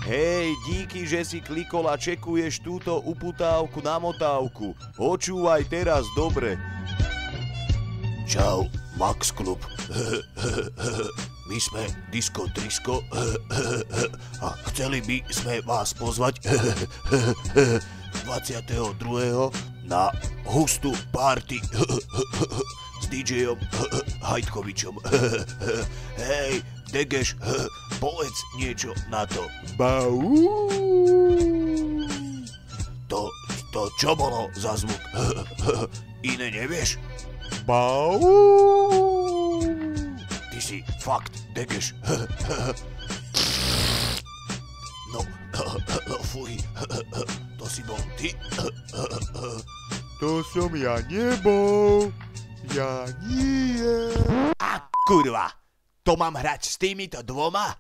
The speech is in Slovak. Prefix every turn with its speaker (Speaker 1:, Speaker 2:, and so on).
Speaker 1: Hej, díky, že si klikol a čekuješ túto uputávku na motávku. Počúvaj teraz dobre. Čau, Max Klub. My sme Disco Trisko a chceli by sme vás pozvať 22. na hustú party s DJom Hajtkovičom. Hej, Degeš, povedz niečo na to. Bau. To čo bolo za zvuk? Iné nevieš? Bau. Ty si fakt Degeš. No, fuj, to si bol ty? To som ja nebol. Ja nie. A kurva, to mám hrať s týmito dvoma?